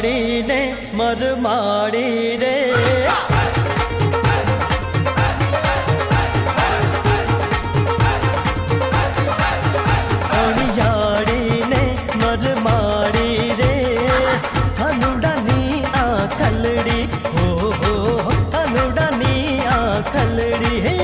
અણિયાળી ને મરમાડી રે અણિયાળી ને મરમાડી રે કાનુડાની આ ખલડી હો કાનુડાની આ ખલડી હે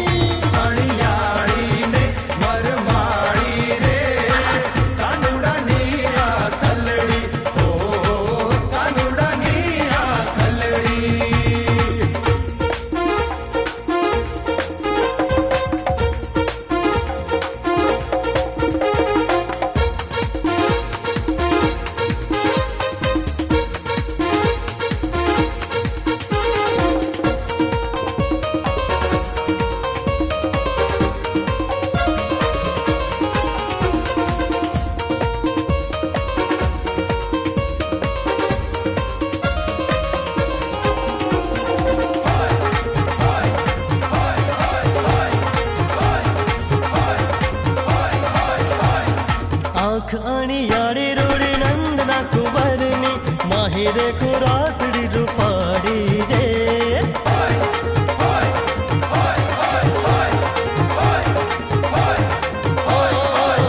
आँख अणियाड़ी रूड़ी नंदना कुंवरनी माहिरे खुरातड़ी रूपाड़ी रे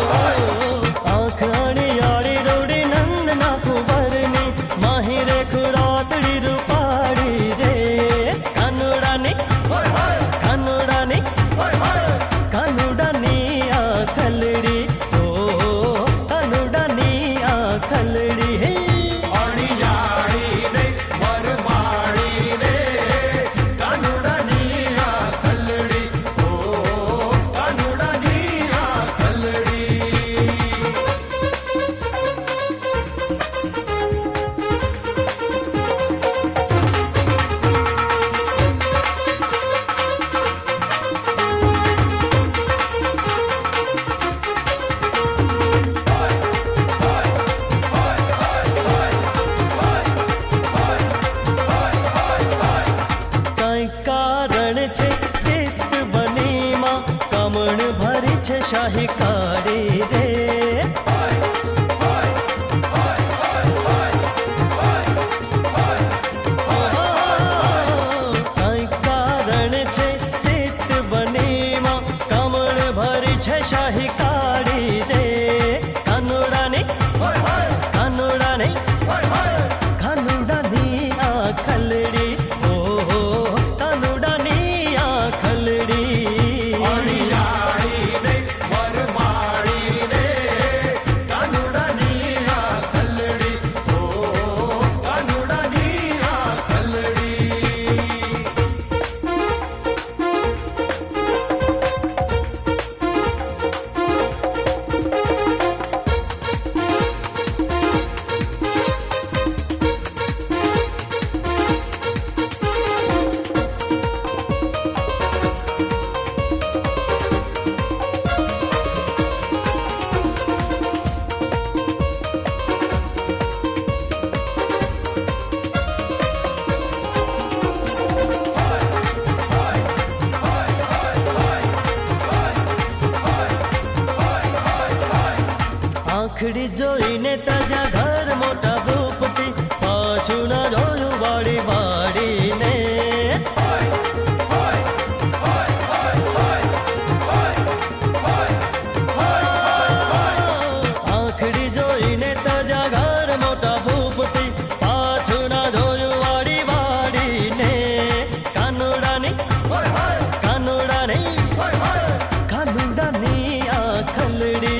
आँख अणियाड़ी रूड़ी नंदना कुंवरनी माहिरे खुरातड़ी रूपाड़ी रे कानुडानी कानुडानी कानुडानी आ खलड़ी खलड़ी है अणियाड़ी रे मरमाड़ी रे कानुडानी आ खलड़ी ओ कानुडानी आ खलड़ी कारण छे चित्त बनी मां कमण भरी छे शाही काड़ी रे कारण छे चित्त बनी मां कमण भरी छे शाही काड़ी रे कानुडानी कानुडानी कानुडानी आ खलड़ी આખડી જોઈને તાજા ઘર મોટા ભૂપતી પાછું ના જોયું વાડી વાડીને આખડી જોઈને તાજા ઘર મોટા ભૂપતી પાછું ના જોયું વાડી વાડીને કાનુડાની કાનુડાની કાનુડાની આ ખલડી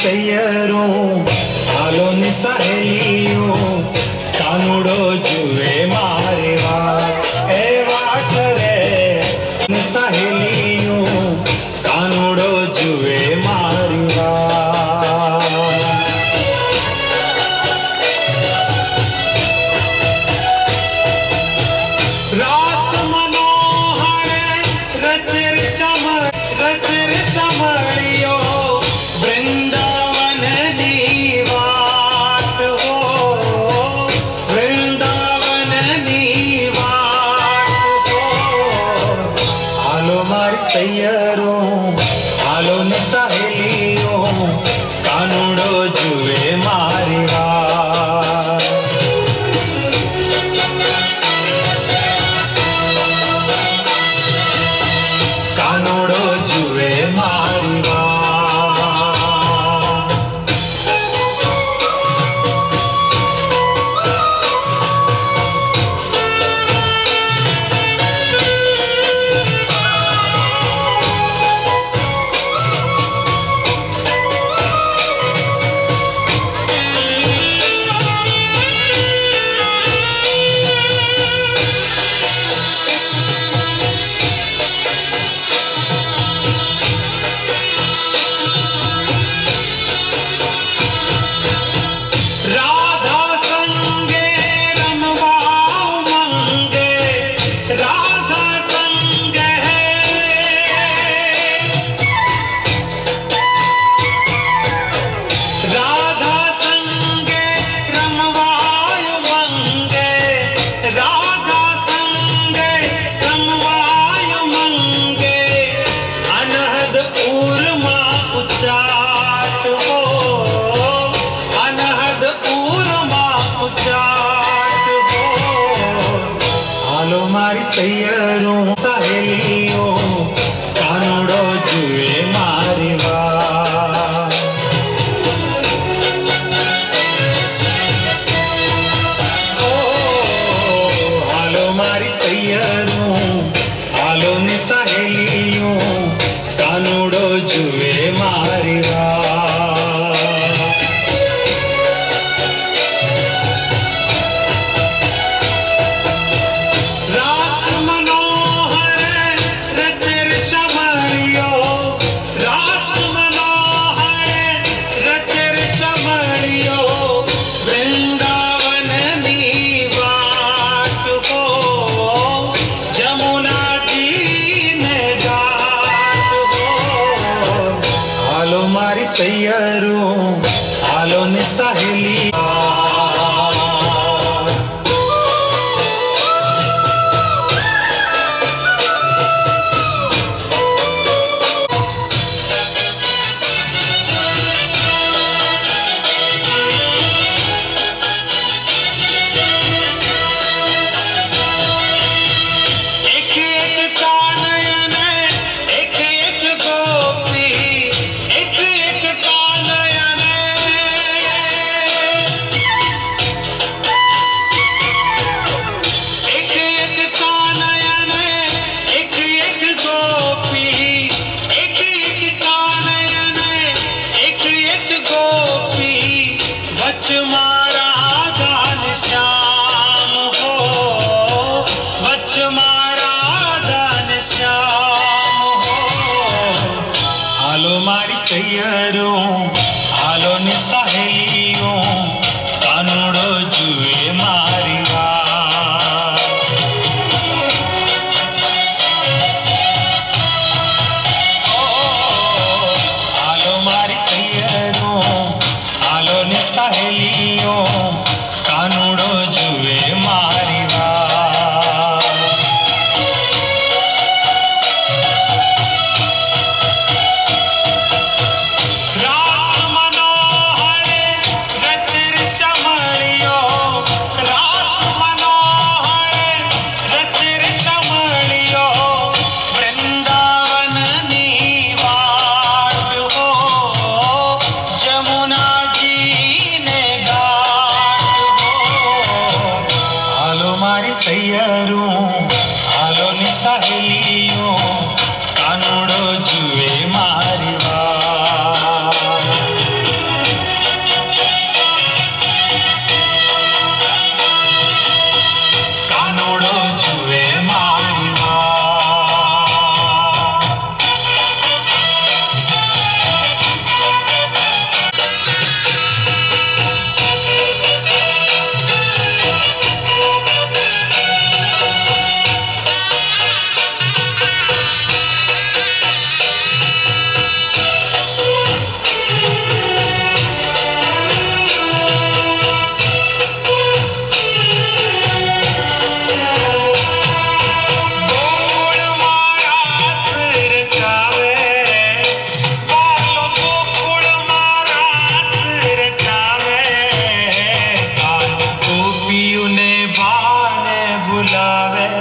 સૈયરો હાલો ની સહેલીઓ કાનુડો જુએ મારી વાત એ વાટ રે સહેલીઓ કાનુડો જુએ મારી વાત રાસ મનોહર રચર સમળિયો વૃંદાવનની વાત હો વૃંદાવનની વાત હો હાલો મારી સૈયરો હાલો ને સહેલીઓ કાનુડો જુએ મારી વાત કાનુડો જુએ મારી વાત રાધા સંગે રમવા મંગે રાધા સંગે રાધા સંગે રમવાય મંગે રાધા સંગે રમવાય મંગે અનહદ ઉરમાં ઉચાટ હો અનહદ ઉરમાં ઉચાટ હો હાલો મારી સૈયરો સહેલીઓ કાનુડો જુએ મારી વાત ઓ હાલો મારી સૈયરો હાલો ની સહેલીઓ કાનુડો જુએ મારી વાત રાસ મનોહર રચર સમળિયો રાસ મનોહર રચર સમળિયો વૃંદાવનની વાત હો જમુનાજીને ઘાટ હો હાલો મારી સૈયરો હાલો ને સહેલી એક એક કાનયને એક એક ગોપી એક એક કાનયને એક એક કાનયને એક એક ગોપી એક એક કાનયને એક એક ગોપી વચ મારા ગાન શ્યામ હો વચ મારા ગાન શ્યામ હો હાલો મારી સૈયરો હાલો ની સહેલીઓ કાનુડો જુએ મારી વાત ઓ હાલો મારી સૈયરો હાલો ની સહેલીઓ કાનુડો જુએ મારી વાત રાસ મનોહર રચર સમળિયો રાસ મનોહર રચર સમળિયો વૃંદાવનની વાત હો જમુનાજીને ઘાટ હો હાલો મારી સૈયરો હાલો ની સહેલીઓ કાનુડો જુએ મારી વાત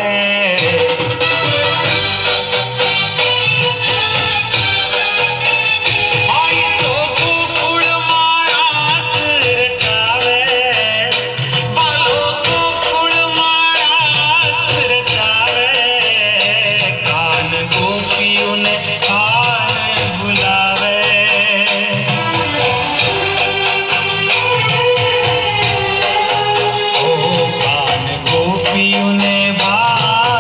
રચાવે આઈ તો ગોકુળ મારાસ રચાવે બાલો ગોકુળ મારાસ રચાવે કાન ગોપીઓને હાર ભુલાવે ઓ કાન ગોપીઓને ભાર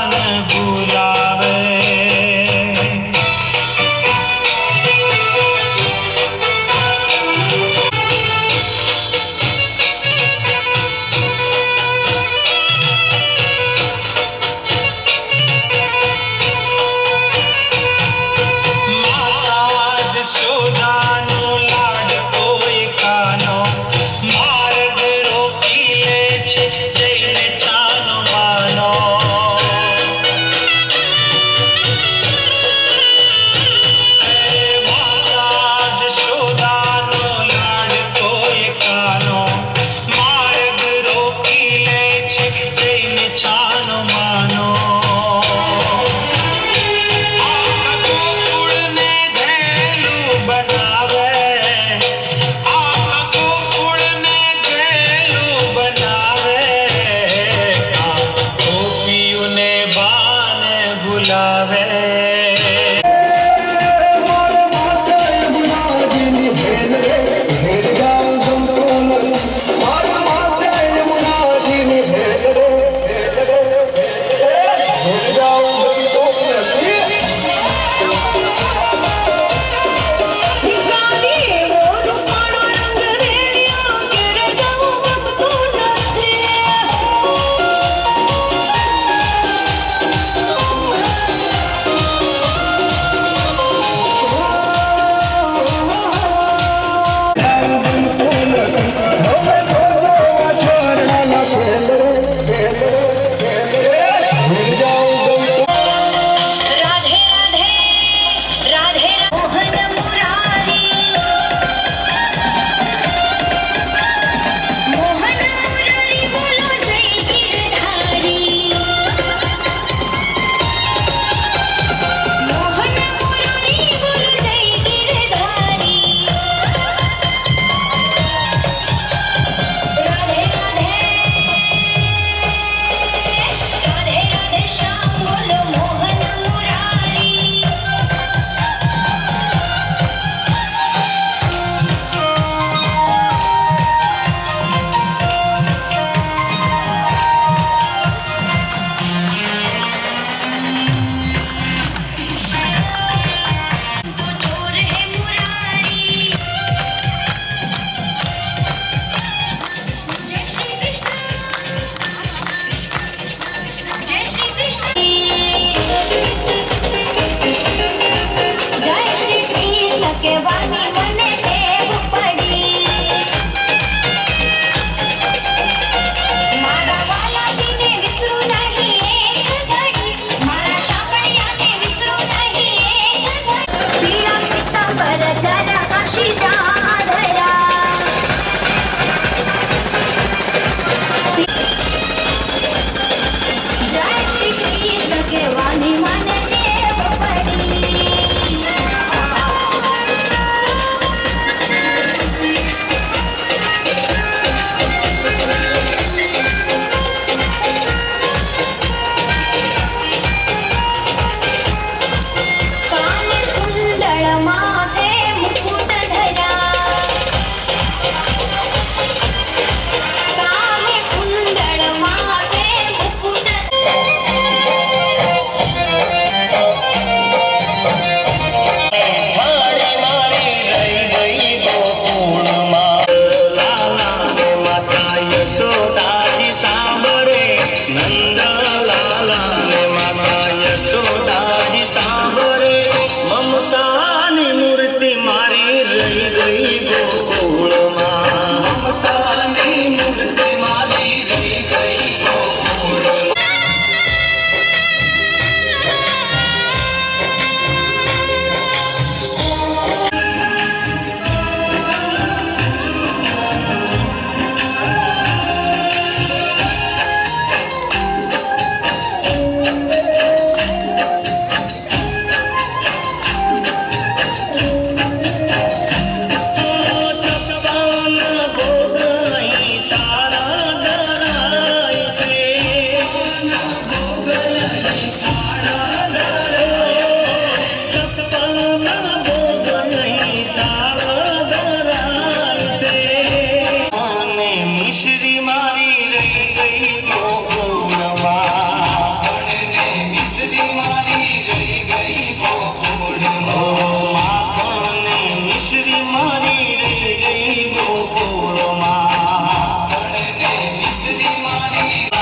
માખણની મિશ્રી મારી રહી ગઈ ગોકુળમાં.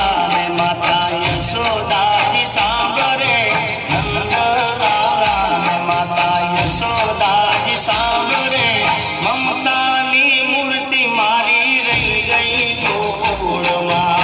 અને માતા યશોદાજી સાંભળે નંદલાલાને માતા યશોદાજી સાંભળે મમતાની મૂર્તિ મારી રહી ગઈ ગોકુળમાં.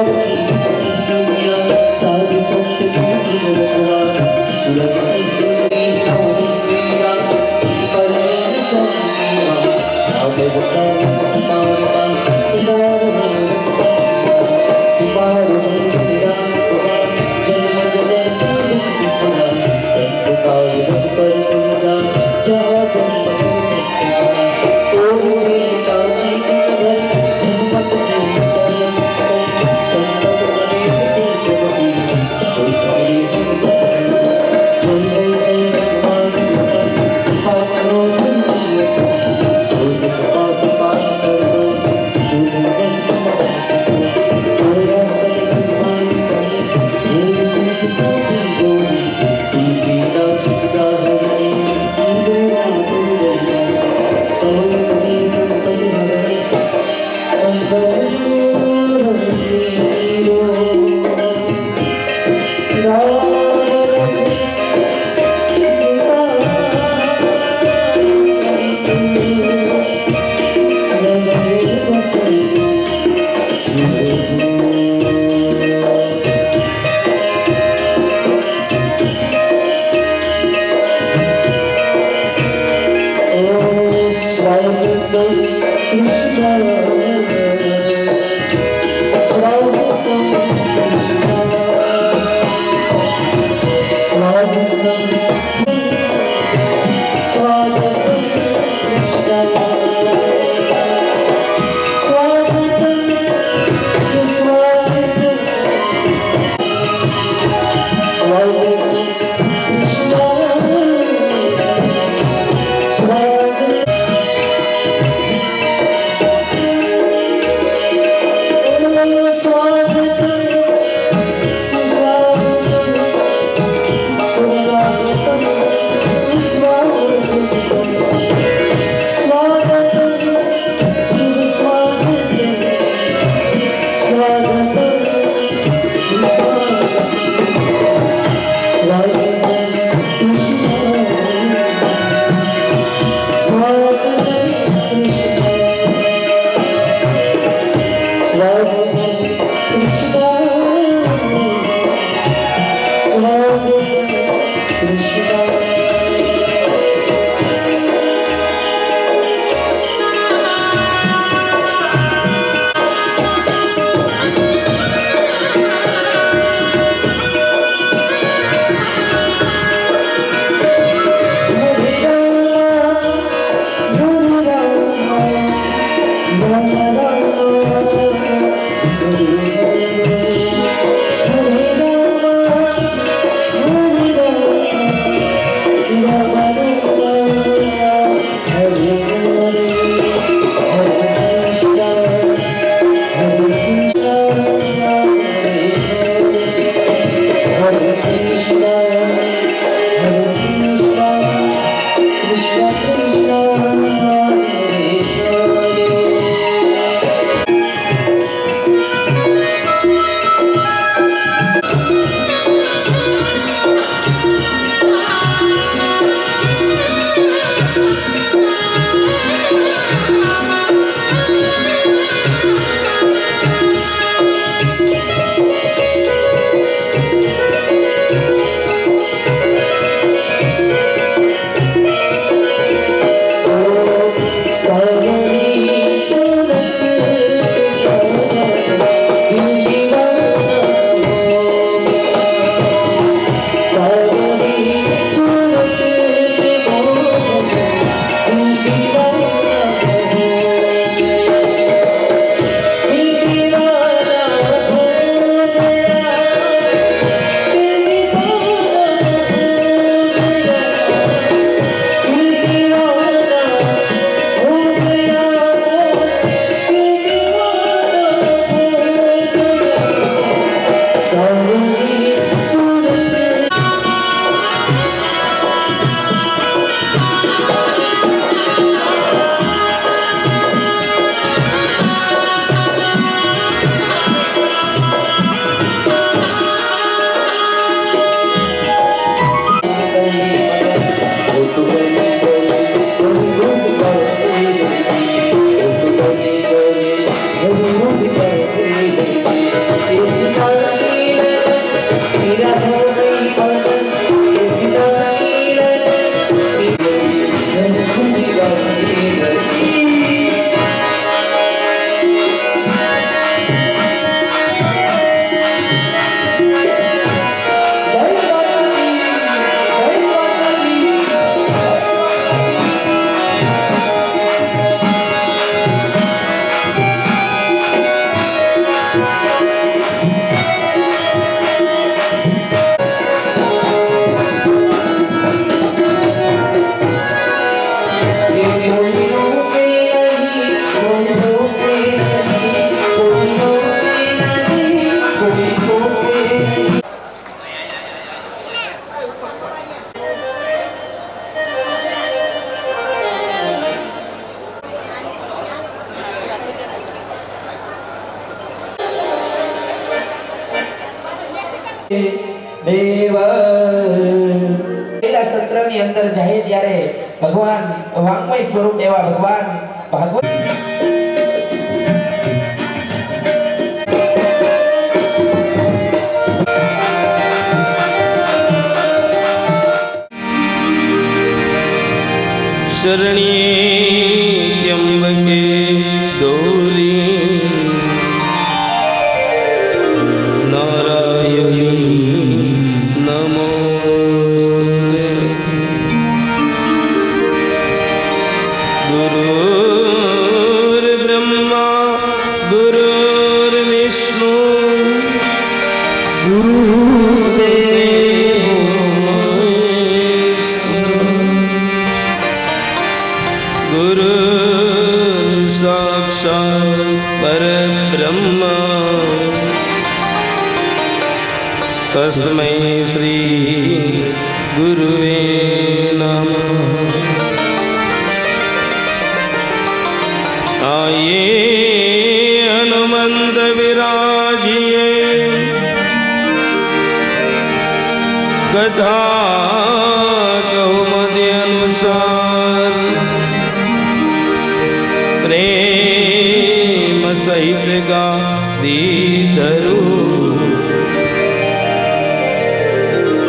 Thank you. દેવ પહેલા સત્રની અંદર જાય ત્યારે ભગવાન વાંગમય સ્વરૂપ એવા ભગવાન ભાગવત शरण्ये त्र्यंबके गौरी नारायणी नमोस्तुते। गुरुर्ब्रह्मा गुरुर्विष्णु गुरु साक्षात् परब्रह्म तस्मै श्री गुरुवे नमः। आये हनुमंत विराजिए कथा कौमुदी अनुसार प्रेम सहित गादीधरु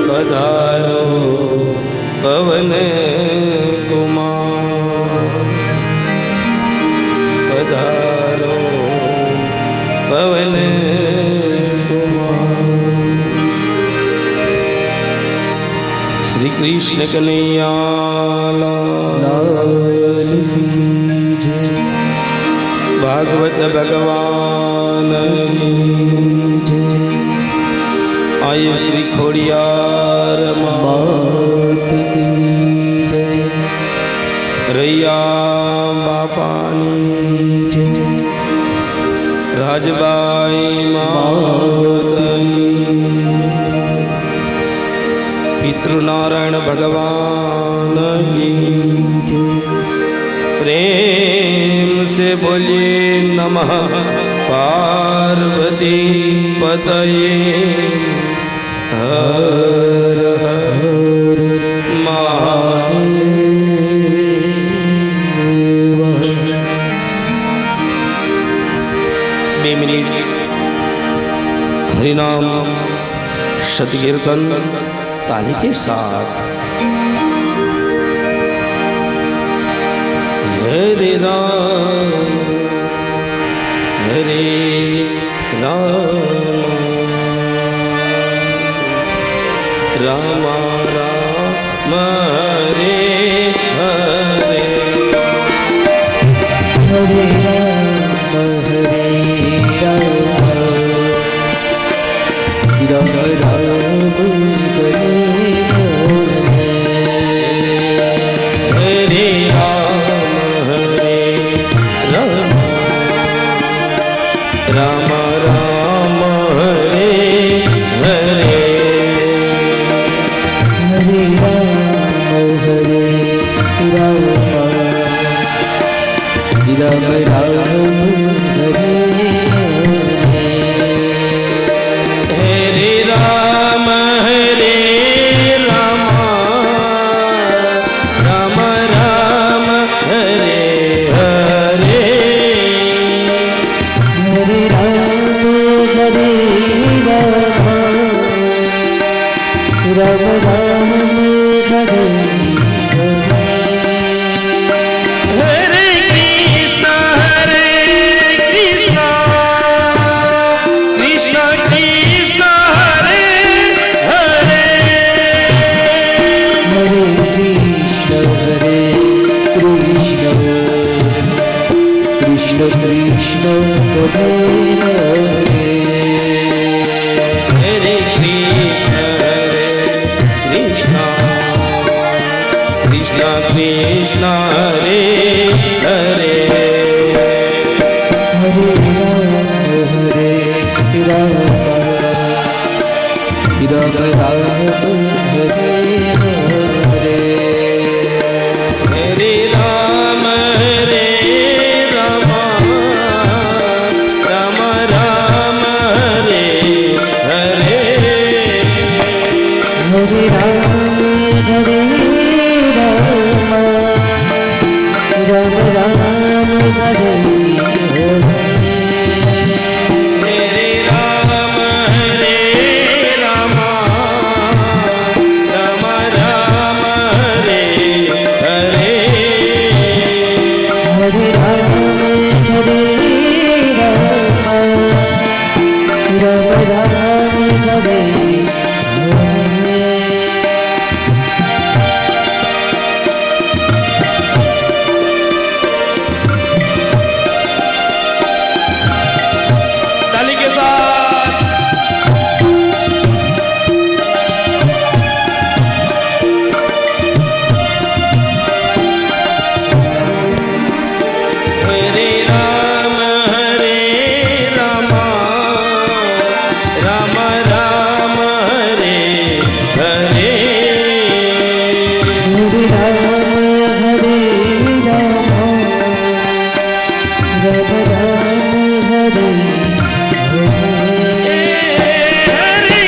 पधारो पवन कुमार पधारो पवन कुमार। श्री कृष्ण कन्हैया लाल की जय। भागवत भगवान की जय। आये श्री खोड़ियार मात की जय। रैया बापानी जय। राजबाई मातनी। पितृनारायण भगवान की जय। प्रेम से बोलिए नमः पार्वती पतये हर हर महादेव। 2 मिनट हरिनाम सतकीर्तन ताली के साथ। हरे राम हरे राम राम राम हरे हरे। हरे राम हरे राम राम राम हरे हरे राम हरे राम राम राम हरे हरे। हरे राम हरे राम राम राम हरे हरे राम हरे राम राम राम हरे हरे। हरे राम हरे राम राम राम हरे हरे कृष्ण कृष्ण कृष्ण हरे हरे। हरे कृष्ण कृष्ण कृष्ण हरे हरे। हरे कृष्ण कृष्ण कृष्ण हरे हरे। हरे राम राम हरे हरे। हरे राम हरे राम राम राम हरे हरे। હરે રામ હરે રામ રામ રામ હરે હરે હરે રામ હરે રામ રામ રામ હરે હરે હરે રામ હરે રામ રામ રામ હરે ताली के साथ हरे राम राम राम हरे हरे हरे राम हरे राम राम राम हरे हरे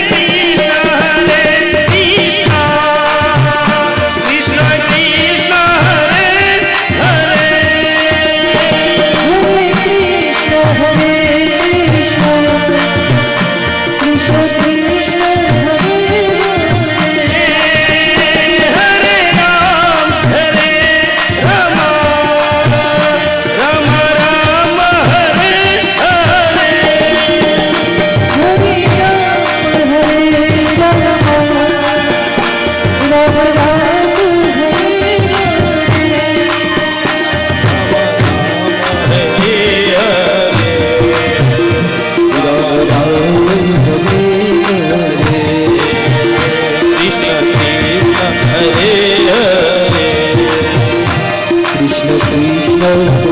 हरे कृष्ण कृष्ण कृष्ण हरे हरे हरे कृष्ण कृष्ण कृष्ण हरे हरे राम राम राम हरे हरे हरे राम राम राम कृष्ण कृष्ण हरे हरे कृष्ण कृष्ण हरे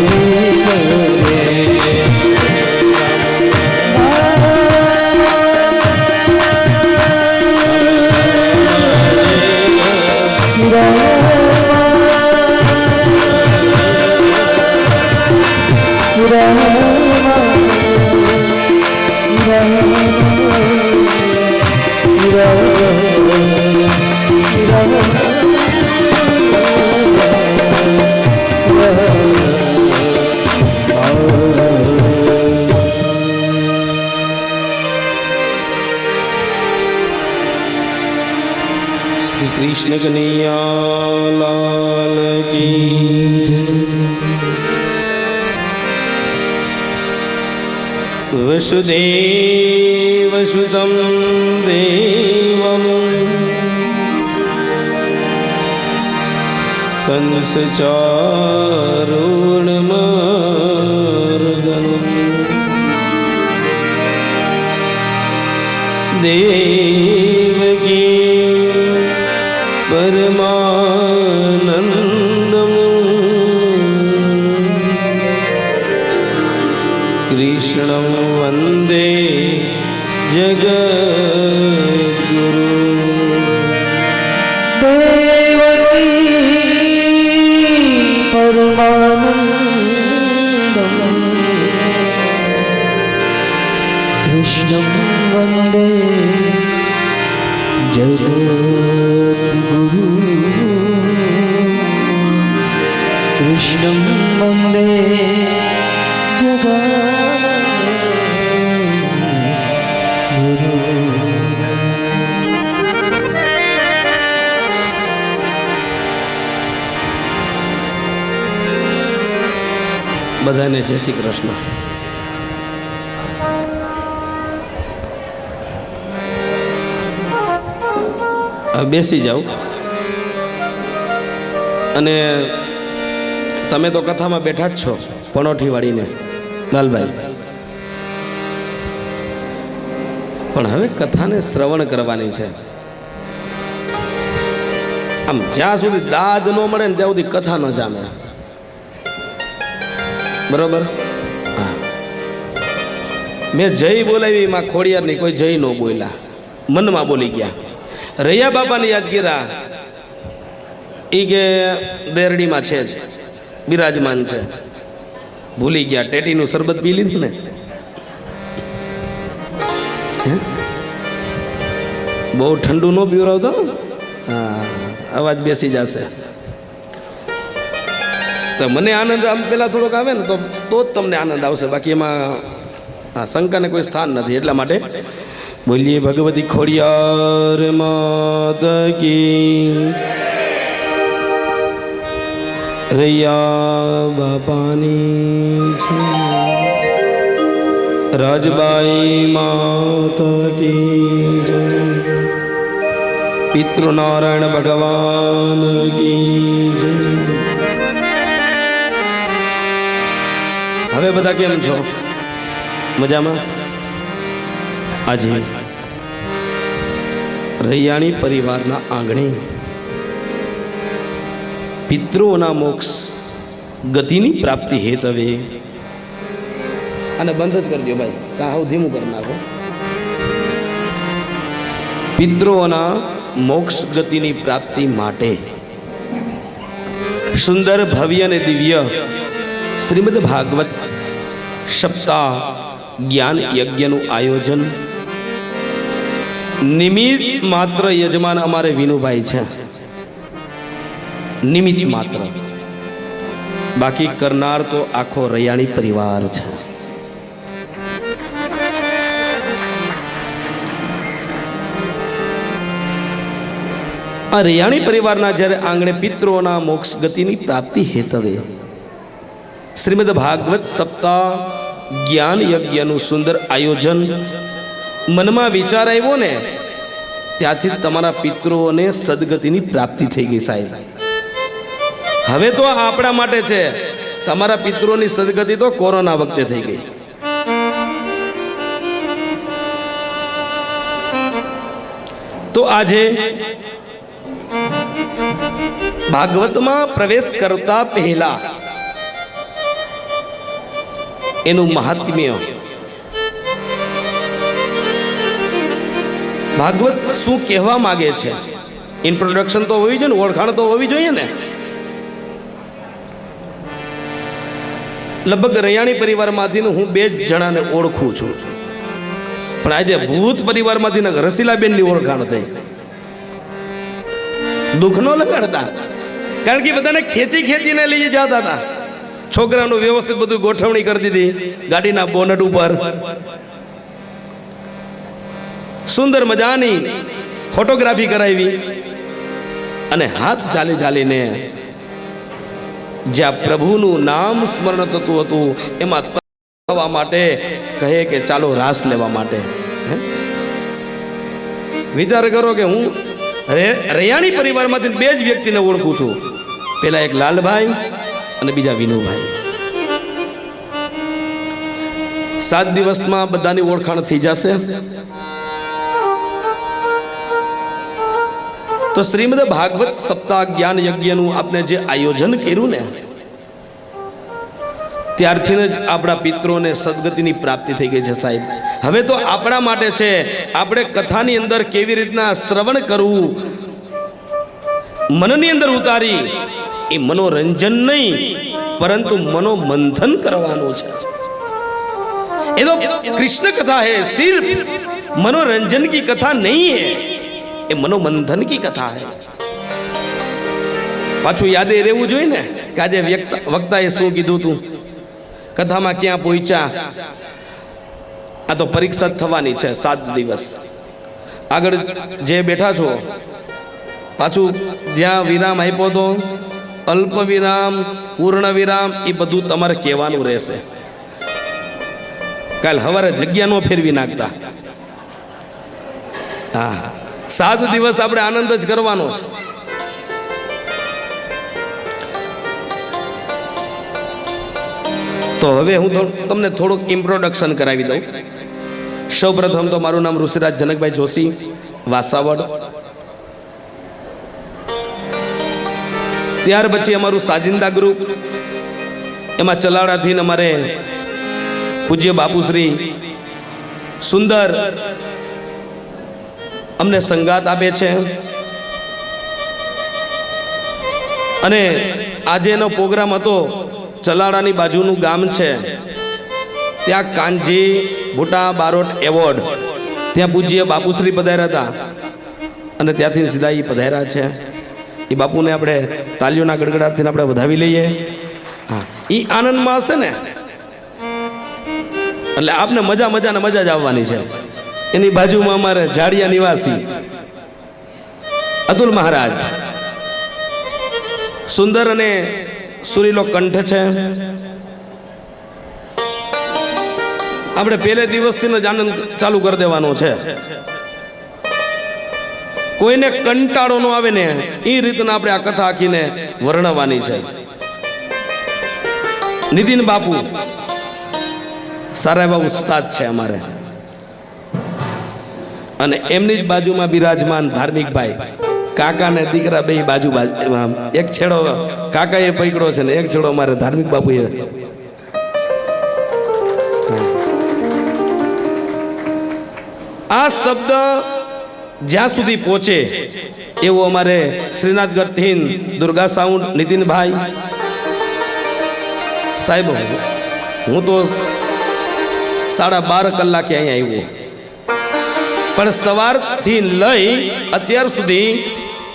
श्री कृष्ण कन्हैया लाल की वसुदेव सुतं देवं कंसचारूणमर्दनम् देवकी परमानन्दम् कृष्णं वन्दे जगद्गुरु देवकी परमानन्दम् कृष्णं वन्दे जगद्गुरु कृष्णं वन्दे जगद्गुरु બધાને જય શ્રી કૃષ્ણ. હવે બેસી જાઓ અને તમે તો કથામાં બેઠા જ છો પણોઠી વાળીને લાલભાઈ, પણ હવે કથાને શ્રવણ કરવાની છે. આમ જ્યાં સુધી દાદ ન મળે ને ત્યાં સુધી કથા ન જામે. બરોબર? હા. મેં જય બોલાવી એમાં ખોડિયારની કોઈ જય ન બોલ્યા, મનમાં બોલી ગયા. રૈયા બાપાને યાદ કર્યા, એ કે દેરડીમાં છે જ બિરાજમાન છે, ભૂલી ગયા. ટેટીનું શરબત પી લીધું ને, બહુ ઠંડુ ન પીવડાવતો. હા, અવાજ બેસી જશે. તો મને આનંદ આમ પેલા થોડોક આવે ને તો જ તમને આનંદ આવશે, બાકી એમાં શંકાને કોઈ સ્થાન નથી. એટલા માટે બોલીએ ભગવતી ખોડિયાર માત કી, રૈયા બાપાની છે, રાજબાઈ માત કી જય, પિતૃનારાયણ ભગવાન કી જય. હવે બધા કેમ છો? મજામાં? આજે રૈયાણી પરિવારના આંગણે પિતૃઓના મોક્ષ ગતિની પ્રાપ્તિ હેતવે, અને બંધ જ કરજો ભાઈ, કાં હાવ ધીમું કરી નાખો. પિતૃઓના મોક્ષ ગતિની પ્રાપ્તિ માટે સુંદર ભવ્ય અને દિવ્ય શ્રીમદ ભાગવત સપ્તાહ જ્ઞાન યજ્ઞનું આયોજન નિમિત્ત માત્ર યજમાન અમારે વિનુભાઈ છે, નિમિત્ત માત્ર. બાકી કરનાર તો આખો રૈયાણી પરિવાર છે. આ રૈયાણી પરિવારના જ્યારે આંગણે પિતૃઓના મોક્ષ ગતિની પ્રાપ્તિ હેતવે શ્રીમદ ભાગવત સપ્તાહ જ્ઞાન યજ્ઞનું સુંદર આયોજન મનમાં વિચાર આવ્યો ને, ત્યાંથી તમારા પિતૃઓને સદગતિની પ્રાપ્તિ થઈ ગઈ સાહેબ. હવે તો આપણા માટે છે, તમારા પિતૃઓની સદગતિ તો કોરોના વખતે થઈ ગઈ. તો આજે ભાગવતમાં પ્રવેશ કરતા પહેલા એનું મહાત્મ્ય, ભાગવત શું કહેવા માંગે છે, ઇન્ટ્રોડક્શન તો હોવી જોઈએ ને, ઓળખાણ તો હોવી જોઈએ ને. લગભગ રૈયાણી પરિવારમાંથી હું 2 જણાને ઓળખું છું, પણ આજે ભૂત પરિવારમાંથી રસીલાબેનની ઓળખાણ થઈ. દુઃખ ન લગાડતા, કારણ કે બધાને ખેંચી ખેંચીને લઈ જતા હતા. છોકરાનું વ્યવસ્થિત બધું ગોઠવણી કરી દીધી ગાડીના બોનટ ઉપર, સુંદર મજાની ફોટોગ્રાફી કરાવી, અને હાથ ચાલી ચાલીને જ્યાં પ્રભુનું નામ સ્મરણ થતું હતું એમાં થવા માટે કહે કે ચાલો રાસ લેવા માટે. વિચાર કરો કે હું રૈયાણી પરિવારમાંથી 2 જ વ્યક્તિને ઓળખું છું. પેલા એક લાલભાઈ અને બીજા વિનુભાઈ. 7 દિવસમાં બધાની ઓળખાણ થઈ જશે. તો શ્રીમદ ભાગવત સપ્તાહ જ્ઞાન યજ્ઞનું આપણે જે આયોજન કર્યું ને, ત્યારથી જ આપણા પિતૃઓને સદગતિની પ્રાપ્તિ થઈ ગઈ છે સાહેબ. હવે તો આપણા માટે છે, આપણે કથાની અંદર કેવી રીતના શ્રવણ કરવું, મનની અંદર ઉતારી, એ મનોરંજન નહીં પરંતુ મનોમંથન કરવાનું છે. ये तो कृष्ण कथा है, सिर्फ मनोरंजन की कथा नहीं है, ये मनोमंथन की कथा है. पाछू यादे રહેવું જોઈએ ને કે આજે વક્તાએ શું કીધું તું, કથામાં ક્યાં પહોંચ્યા. આ તો પરીક્ષા થવાની છે 7 દિવસ આગળ જે બેઠા છો. પાછું જ્યાં વિરામ આપ્યો તો અલ્પ વિરામ, પૂર્ણ વિરામ, એ બધું તમારે કહેવાનું રહેશે. કાલ સવારે જગ્યા નો ફેરવી નાખતા. હા, 7 દિવસ આપણે આનંદ જ કરવાનો છે. તો હવે હું તમને થોડુંક ઇન્ટ્રોડક્શન કરાવી દઉં. સૌપ્રથમ તો મારું નામ ઋષિરાજ જનકભાઈ જોશી, વાસાવડ. ત્યાર પછી અમારું સાજિંદા ગ્રુપ, એમાં ચલાડાથી અમારે પૂજ્ય બાપુશ્રી સુંદર અમને સંગાત આપે છે. અને આજે એનો પ્રોગ્રામ હતો, ચલાડાની બાજુનું ગામ છે ત્યાં કાનજી ભૂટા બારોટ એવોર્ડ, ત્યાં પૂજ્ય બાપુશ્રી પધાર્યા હતા. અને ત્યાંથી સીધા એ પધાર્યા છે. એ બાપુને આપણે તાલીઓના ગડગડાટથી આપણે વધાવી લઈએ. હા, એ આનંદમાં હશે ને એટલે આપને મજા મજા ને મજા જ આવવાની છે. એની બાજુમાં અમારે જાડિયા નિવાસી અતુલ મહારાજ, સુંદર અને સુરીલો કંઠ છે. આપણે પહેલે દિવસથી જ આનંદ ચાલુ કરી દેવાનો છે. કોઈને કંટાળો ન આવે ને એ રીતના આપણે આ કથા આખીને વર્ણવવાની છે. નીતિન બાપુ સારા એવા ઉસ્તાદ છે અમારે, અને એમની જ બાજુમાં બિરાજમાન ધાર્મિક ભાઈ, કાકા ને દીકરા બે બાજુ એક છેડો કાકા એ પકડો છે ને એક છેડો અમારે ધાર્મિક બાપુ એ. આ શબ્દ જ્યાં સુધી પહોંચે એવું અમારે શ્રીનાથગઢથી દુર્ગા સાઉન્ડ નીતિનભાઈ સાહેબ, હું તો 12.5 કલાકે અહીંયા આવ્યો, પણ સવારથી લઈ અત્યાર સુધી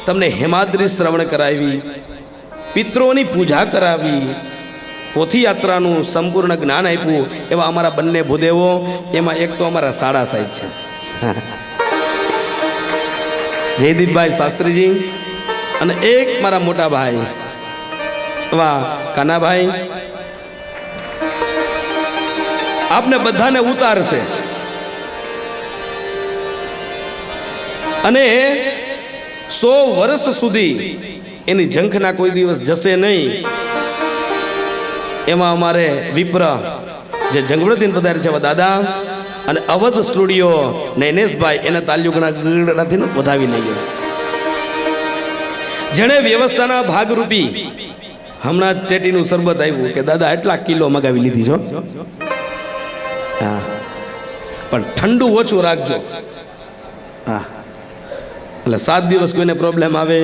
તમને હેમાદ્રી શ્રવણ કરાવી, પિતૃઓની પૂજા કરાવી, પોથી યાત્રાનું સંપૂર્ણ જ્ઞાન આપ્યું. એવા અમારા બંને ભૂદેવો, એમાં એક તો અમારા સાડા સાહેબ છે જયદીપભાઈ શાસ્ત્રીજી, અને એક મારા મોટા ભાઈ એવા કાનાભાઈ. આપને બધાને ઉતારશે અને 100 વર્ષ સુધી એની ઝંખના કોઈ દિવસ જશે નહીં. એમાં અમારે વિપ્ર જે જંગવડથી પધારે છે દાદા, અને અવધ સ્ટુડિયો નૈનેશભાઈ, એને તાલ્યુકના ગળડાથી વધાવી લઈએ. જેણે વ્યવસ્થાના ભાગરૂપી હમણાં જ ટેટીનું શરબત આવ્યું કે દાદા એટલા કિલો મગાવી લીધી છો. હા, પણ ઠંડુ ઓછું રાખજો. હા, એટલે 7 દિવસ કોઈને પ્રોબ્લેમ આવે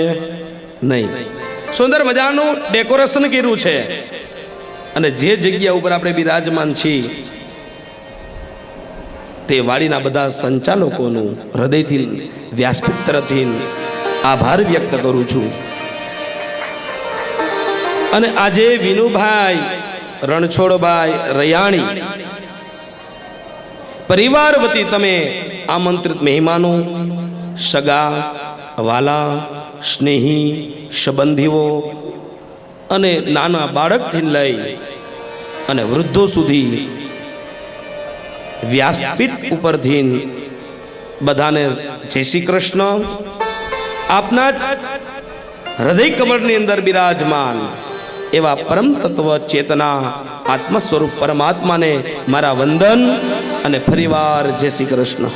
નહીં. સુંદર મજાનું ડેકોરેશન કર્યું છે, અને જે જગ્યા ઉપર આપણે બિરાજમાન છીએ તે વાડીના બધા સંચાલકોનું હૃદયથી વ્યાસપીઠ તરફથી આભાર વ્યક્ત કરું છું. અને આજે વિનુભાઈ, રણછોડભાઈ, રૈયાણી પરિવાર વતી તમે આમંત્રિત મહેમાનો, સગા વાલા, સ્નેહી સંબંધીઓ અને નાના બાળકથી લઈ અને વૃદ્ધો સુધી વ્યાસપીઠ ઉપરથી બધાને જય શ્રી કૃષ્ણ. આપના હૃદય કમળની અંદર બિરાજમાન એવા પરમ તત્વ ચેતના આત્મ સ્વરૂપ પરમાત્માને મારા વંદન અને ફરીવાર જય શ્રી કૃષ્ણ.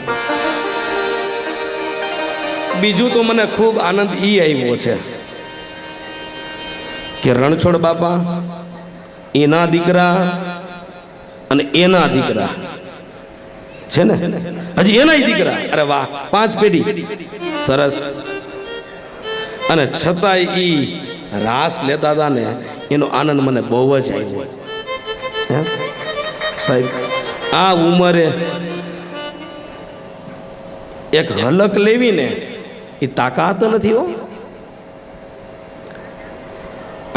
બીજું તો મને ખૂબ આનંદ ઈ આવ્યો છે કે રણછોડ બાપા, એના દીકરા અને એના દીકરા છે ને, હજી એના દીકરા, અરે વાહ, 5 પેઢી, સરસ. અને છતાંય ઈ રાસ લેતા હતા ને એનો આનંદ મને બહુ જ આવ્યો સાહેબ. આ ઉંમરે એક હલક લેવી ને એ તાકાત નથી હો.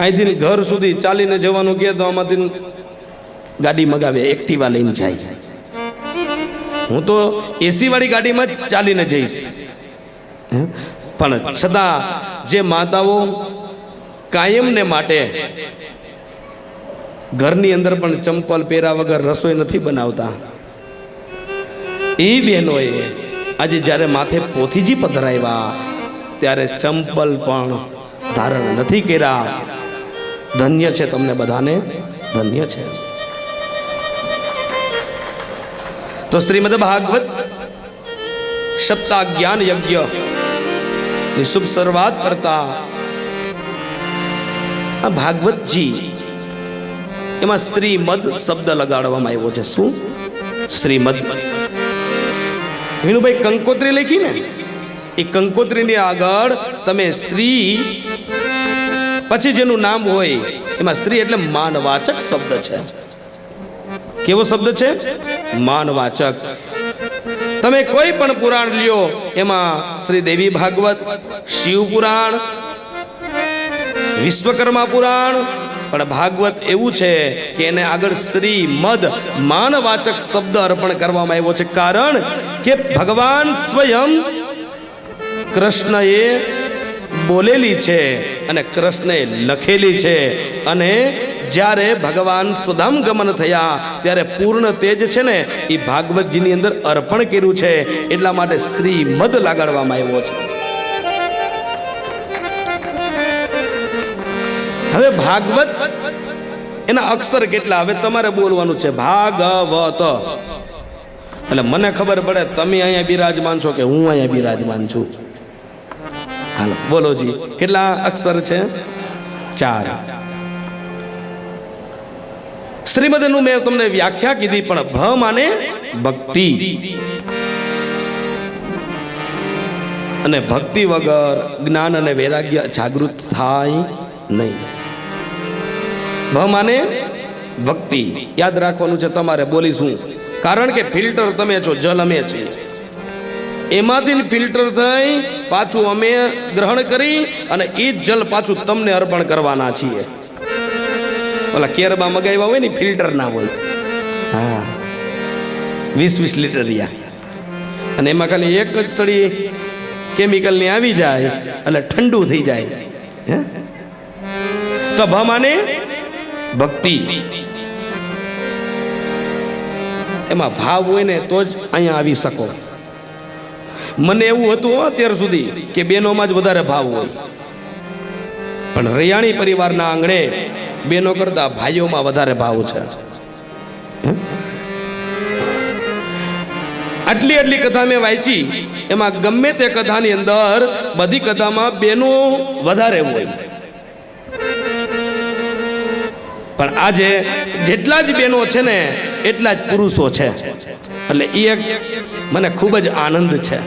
અહીંથી ઘર સુધી ચાલીને જવાનું કહે તો આમાંથી ગાડી મગાવે, એક્ટિવા લઈને જાય. હું તો એસી વાળી ગાડીમાં જ ચાલીને જઈશ. પણ છતાં જે માતાઓ કાયમને માટે ઘરની અંદર પણ ચંપલ પહેર્યા વગર રસોઈ નથી બનાવતા, એ બહેનોએ આજે જ્યારે માથે પોથીજી પધરાવ્યા ત્યારે ચંપલ પણ ધારણ નથી કર્યા. ધન્ય છે તમને બધાને, ધન્ય છે. તો શ્રીમદ ભાગવત સપ્તાહ જ્ઞાન યજ્ઞ ની શુભ શરૂઆત કરતા આ ભાગવતજી, એમાં શ્રીમદ શબ્દ લગાડવામાં આવ્યો છે. શું શ્રીમદ? વિનુભાઈ કંકોત્રી લખી ને, એ કંકોત્રીની આગળ તમે શ્રી પછી જેનું નામ હોય એમાં શ્રી એટલે માનવાચક શબ્દ છે. કેવો શબ્દ છે? માનવાચક. તમે તમે કોઈ પણ પુરાણ લ્યો, એમાં શ્રી દેવી ભાગવત, શિવ પુરાણ, વિશ્વકર્મા પુરાણ, પણ ભાગવત એવું છે કે એને આગળ શ્રી મદ માનવાચક શબ્દ અર્પણ કરવામાં આવ્યો છે. કારણ કે ભગવાન સ્વયં કૃષ્ણએ બોલેલી છે અને કૃષ્ણએ લખેલી છે. અને જ્યારે ભગવાન સ્વધામ ગમન થયા ત્યારે પૂર્ણ તેજ છે ને એ ભાગવતજીની અંદર અર્પણ કર્યું છે. એટલા માટે શ્રી મદ લગાડવામાં આવ્યો છે. હવે ભાગવત એના અક્ષર કેટલા, હવે તમારે બોલવાનું છે ભાગવત. એટલે મને ખબર પડે તમે અહીંયા બિરાજમાન છો કે હું અહીંયા બિરાજમાન છું. હાલો બોલો જી, કેટલા અક્ષર છે? 4. શ્રીમદનું મેં તમને વ્યાખ્યા કીધી, પણ ભ માને ભક્તિ, અને ભક્તિ વગર જ્ઞાન અને વૈરાગ્ય જાગૃત થાય નહીં. ભ માને ભક્તિ યાદ રાખવાનું છે તમારે. બોલીશું કારણ કે ફિલ્ટર તમે છો, જલ અમે છીએ. એમાંથી ફિલ્ટર થઈ પાછું અમે ગ્રહણ કરી અને એ જ જલ પાછું તમને અર્પણ કરવાના છીએ. ઓલા કેરમાં મગાવ્યા હોય ને ફિલ્ટર ના હોય, હા 20-20 લીટર રહ્યા, અને એમાં ખાલી એક જ સળી કેમિકલની આવી જાય એટલે ઠંડુ થઈ જાય. તો ભ માને ભક્તિ, એમાં ભાવ હોય ને તો જ અહીંયા આવી શકો. મને એવું હતું અત્યાર સુધી કે બહેનોમાં જ વધારે ભાવ હોય, પણ રૈયાણી પરિવારના આંગણે બહેનો કરતા ભાઈઓમાં વધારે ભાવ છે. આટલી કથા મેં વાંચી, એમાં ગમે તે કથાની અંદર બધી કથામાં બહેનો વધારે હોય, પણ આજે જેટલા જ બહેનો છે ને એટલા જ પુરુષો છે. એટલે એ એક મને ખૂબ જ આનંદ છે.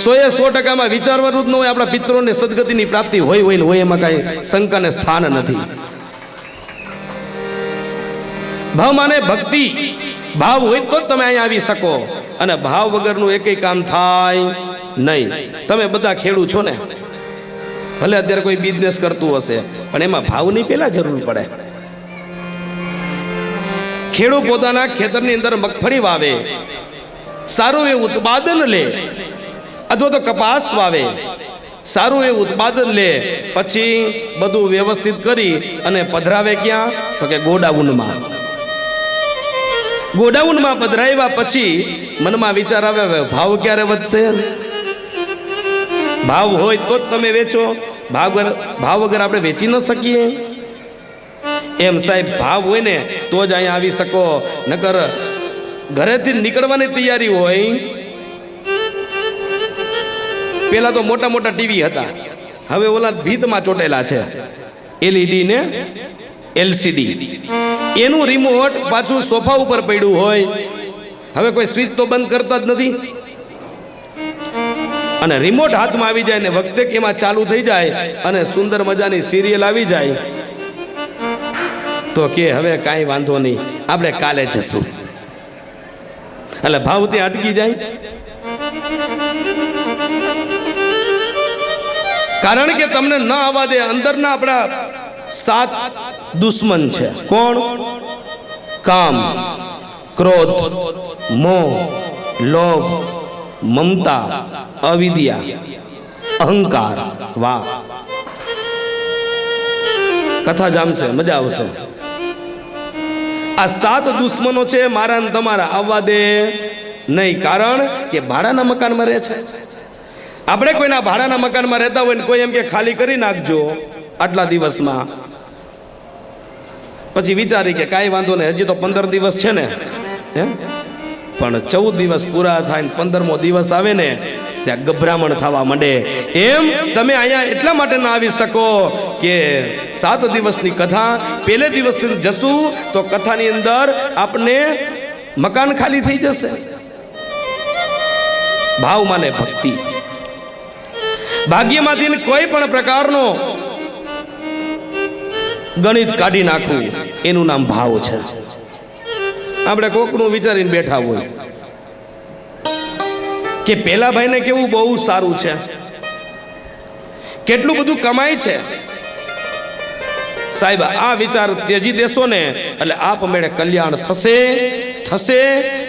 સો એ 100% વિચારવાનું જ ન હોય. આપણા પિતરોને સદગતિની પ્રાપ્તિ હોય ને હોય, એમાં કાંઈ શંકાને સ્થાન નથી. ભાવ માને ભક્તિ, ભાવ હોય તો જ તમે અહીંયા આવી શકો, અને ભાવ વગરનું એકેય કામ થાય નહીં. તમે બધા ખેડૂત છો ને, ભલે અત્યારે કોઈ બિઝનેસ કરતું હશે, પણ એમાં ભાવની પહેલા જરૂર પડે. ખેડૂત પોતાના ખેતરની અંદર મગફળી વાવે, સારું એવું ઉત્પાદન લે, અથવા તો કપાસ વાવે, સારું એવું ઉત્પાદન લે, પછી બધું વ્યવસ્થિત કરી અને પધરાવે ક્યાં? તો કે ગોડાઉનમાં. ગોડાઉનમાં પધરાવ્યા પછી મનમાં વિચાર આવે, ભાવ ક્યારે વધશે? ભાવ હોય તો જ તમે વેચો, ભાવ વગર આપણે વેચી ન શકીએ. એમ સાહેબ ભાવ હોય ને તો જ અહીંયા આવી શકો, નકર ઘરેથી નીકળવાની તૈયારી હોય. પેલા તો મોટા મોટા ટીવી હતા, હવે ઓલા ભીતમાં ચોટેલા છે, LED ને LCD. એનું રિમોટ પાછું સોફા ઉપર પડ્યું હોય. હવે કોઈ સ્વિચ તો બંધ કરતા જ નથી, અને રિમોટ હાથમાં આવી જાય ને વખતે એમાં ચાલુ થઈ જાય અને સુંદર મજાની સિરિયલ આવી જાય તો કે હવે કાંઈ વાંધો નહીં, આપણે કાલે જશું. એટલે ભાવ ત્યાં અટકી જાય. કારણ કે તમને ન આવવા દે અંદરના આપણા 7 દુશ્મન છે. કોણ? કામ, ક્રોધ, મોહ, લોભ, મમતા, અવિદ્યા, અહંકાર. વાહ, કથા જામશે, મજા આવશે. આ 7 દુશ્મનો છે, મારા ને તમારા આવવા દે નહીં. કારણ કે ભાડાના મકાનમાં રહે છે. આપણે કોઈના ભાડાના મકાનમાં રહેતા હોય ને કોઈ એમ કે ખાલી કરી નાખજો આટલા દિવસમાં, પછી વિચારી કે કાંઈ વાંધો નહીં, હજી તો 15 દિવસ છે ને, પણ 14 દિવસ પૂરા થાય ને 15મો દિવસ આવે ને ત્યાં ગભરામણ થવા માંડે. એમ તમે અહીંયા એટલા માટે ના આવી શકો કે 7 દિવસની કથા પહેલે દિવસથી જશું તો કથાની અંદર આપણે મકાન ખાલી થઈ જશે. ભાવ માને ભક્તિ. ભાગ્યમાંથી કોઈ પણ પ્રકારનો ગણિત કાઢી નાખવું એનું નામ ભાવ છે. આપણે કોકનું વિચારીને બેઠા હોય કે પેલા ભાઈને કેવું બહુ સારું છે, કેટલું બધું કમાય છે. સાહેબ આ વિચાર ત્યજી દેશો ને એટલે આપમેળે કલ્યાણ થશે થશે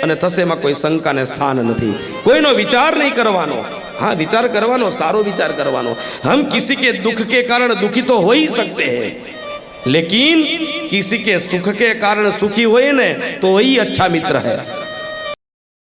અને થશે, એમાં કોઈ શંકાને સ્થાન નથી. કોઈનો વિચાર નહીં કરવાનો. हाँ विचार करवानो, सारो विचार करवानो. हम किसी के दुख के कारण दुखी तो हो ही सकते हैं, लेकिन किसी के सुख के कारण सुखी होए ने तो वही अच्छा मित्र है.